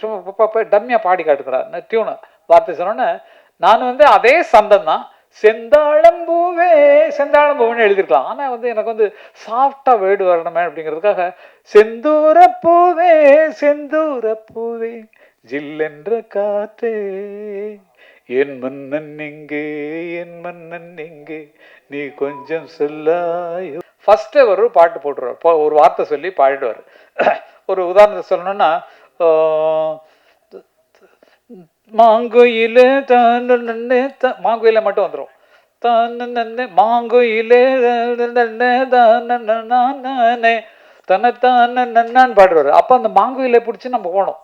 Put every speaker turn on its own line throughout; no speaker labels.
சும்மா டம்மியாக பாடி காட்டுக்கிறார் டியூனு வார்த்தை சொன்னோன்னே நான் வந்து அதே சந்தம் தான் செந்தாழம்பூவே செந்தாழம்பூவேன்னு எழுதிருக்கலாம். ஆனால் வந்து எனக்கு வந்து சாஃப்டாக வேர்டு வரணுமே அப்படிங்கிறதுக்காக செந்தூர பூவே செந்தூர பூவே ஜில்லென்ற காற்றே என் மன்னன் எங்கே என் மன்னன் எங்கே நீ கொஞ்சம் சொல்லாயோ. ஃபஸ்ட்டு ஒரு பாட்டு போட்டுருவார், இப்போ ஒரு வார்த்தை சொல்லி பாடிடுவார். ஒரு உதாரணத்தை சொல்லணும்னா மாங்குயிலே மாங்குயில மட்டும் வந்துடும். மாங்குயிலே தன்னைத்தானே பாடுவார். அப்போ அந்த மாங்குயிலை பிடிச்சி நம்ம போனோம்.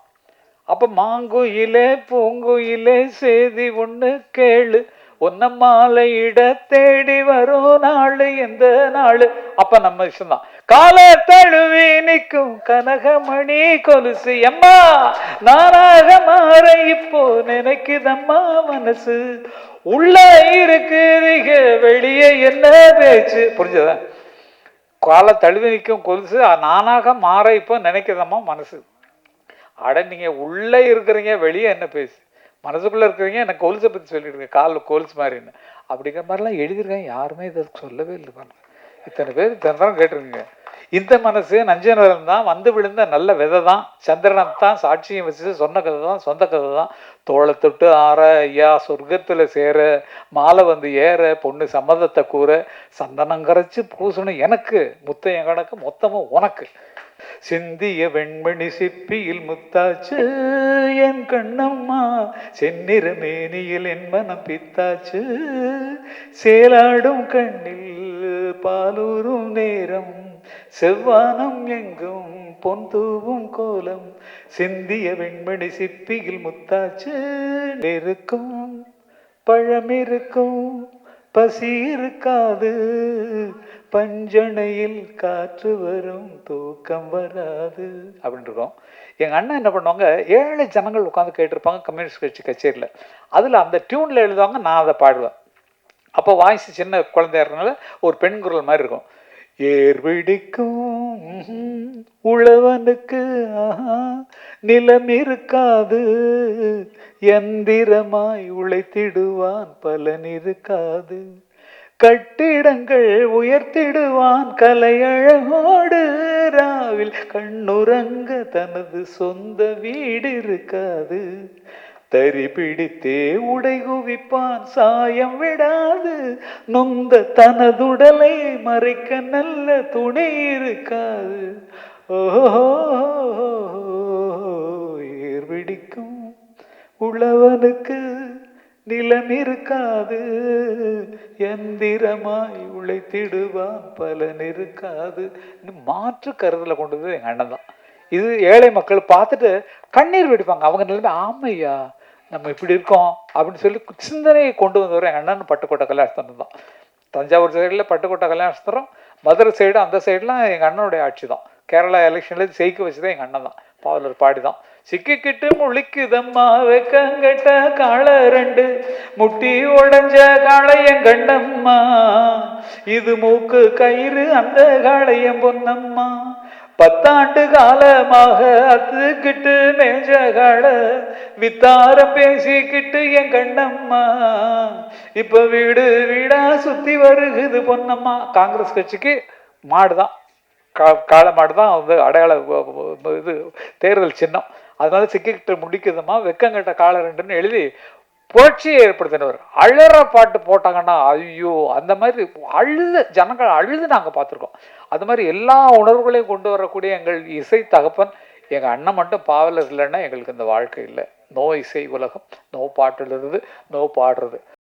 அப்போ மாங்குயிலே பூங்குயிலே செய்தி ஒன்று கேளு ஒன்ன மாலையிட தேடி வரும் நாள் எந்த நாள். அப்ப நம்ம இஷ்டம்தான். கால தழுவி நிற்கும் கனகமணி கொலுசு எம்மா நானாக மாற இப்போ நினைக்குதம்மா மனசு உள்ள இருக்குதுக வெளியே என்ன பேச்சு. புரிஞ்சதா? கால தழுவி நிற்கும் கொலுசு நானாக மாற இப்போ நினைக்குதம்மா மனசு. அட நீங்க உள்ள இருக்கிறீங்க வெளியே என்ன பேசு, மனசுக்குள்ள இருக்கிறீங்க எனக்கு கொலுசை பற்றி சொல்லிடுங்க காலில் கொலுசு மாதிரின்னு அப்படிங்கிற மாதிரிலாம் எழுதியிருக்கேன். யாருமே இதற்கு சொல்லவே இல்லை பாருங்க. இத்தனை பேர் தினம் கேட்டிருக்கீங்க. இந்த மனசு நஞ்சனரம் தான் வந்து விழுந்த நல்ல விதை தான் சந்திரனம் தான் சாட்சியம் வச்சு சொன்ன கதை தான் சொந்த கதை தான். தோளை தொட்டு ஆற ஐயா சொர்க்கத்தில் சேர மாலை வந்து ஏற பொண்ணு சம்மதத்தை கூற சந்தனம் கரைச்சி பூசணும் எனக்கு முத்தையன் கணக்கு மொத்தமும் உனக்கு. சிந்திய வெண்மணி சிப்பியில் முத்தாச்சு என் கண்ணம்மா செந்நிற மேனியில் என் மனம் பித்தாச்சு சேலாடும் கண்ணில் பாலூரும் நேரம் செவ்வானம் எங்கும் பொன் தூவும் கோலம் சிந்திய வெண்மணி சிப்பியில் முத்தாச்சு. இருக்கும் பழம் இருக்கும் பசி இருக்காது பஞ்சனையில் காற்று வரும் தூக்கம் வராது அப்படின்னு இருக்கோம். எங்கள் அண்ணன் என்ன பண்ணுவாங்க, 7 ஜனங்கள் உட்காந்து கேட்டிருப்பாங்க கம்யூனிஸ்ட் கட்சி கச்சேரியில். அதில் அந்த டியூனில் எழுதுவாங்க, நான் அதை பாடுவேன். அப்போ வாய்ஸ் சின்ன குழந்தையா இருக்கனால ஒரு பெண் குரல் மாதிரி இருக்கும். ஏர் பிடிக்கும் உழவனுக்கு நிலம் இருக்காது எந்திரமாய் உழைத்திடுவான் பலன் இருக்காது கட்டிடங்கள் உயர்த்திடுவான் கலையழகோடு ராவில் கண்ணுறங்க தனது சொந்த வீடு இருக்காது தறி பிடித்தே உடை குவிப்பான் சாயம் விடாது நொந்த தனதுடலை மறைக்க நல்ல துணை இருக்காது. ஓஹோ ஏர் பிடிக்கும் உழவனுக்கு நிலம் இருக்காது எந்திரமாய் உழைத்திடுவான் பலன் இருக்காது. மாற்று கருதலை கொண்டது எங்கள் அண்ணன் தான். இது ஏழை மக்கள் பார்த்துட்டு கண்ணீர் வெடிப்பாங்க. அவங்க நிலைமை ஆமையா நம்ம இப்படி இருக்கோம் அப்படின்னு சொல்லி சிந்தனையை கொண்டு வந்தவர் எங்கள் அண்ணன் பட்டுக்கோட்டை கல்யாணஸ்தரம் தான். தஞ்சாவூர் சைடில் பட்டுக்கோட்டை கல்யாணஸ்தரம், மதுரை சைடு அந்த சைடெலாம் எங்கள் அண்ணனுடைய ஆட்சி தான். கேரளா எலெக்ஷனில் ஜெயிக்க வச்சுதான் எங்கள் அண்ணன் தான். பாவலர் பாடி தான் சிக்கிக்கிட்டு முழிக்குதம்மா வெக்கங்கட்ட காளை 2 முட்டி உடஞ்ச காளையன் கண்ணம்மா இது மூக்கு கயிறு அந்த காளையன் பொன்னம்மா 10 ஆண்டு காலமாக அத்துக்கிட்டு மேஞ்ச காளை வித்தாரம் பேசிக்கிட்டு என் கண்ணம்மா இப்ப வீடு வீடா சுத்தி வருகுது பொன்னம்மா. காங்கிரஸ் கட்சிக்கு மாடுதான், காளை மாடு தான் வந்து அடையாள இது தேர்தல் சின்னம். அதனால சிக்கிக்கிட்டு முடிக்குதுமா வெக்கங்கட்ட காளை 2ன்னு எழுதி புரட்சியை ஏற்படுத்தினவர். அழற பாட்டு போட்டாங்கன்னா ஐயோ அந்த மாதிரி அழுது ஜனங்கள் அழுது நாங்கள் பார்த்துருக்கோம். அது மாதிரி எல்லா உணர்வுகளையும் கொண்டு வரக்கூடிய எங்கள் இசை தகப்பன் எங்கள் அண்ணன் மட்டும் பாவலர் இல்லைன்னா எங்களுக்கு இந்த வாழ்க்கை இல்லை. நோ இசை உலகம், நோ பாட்டு எழுதுறது, நோ பாடுறது.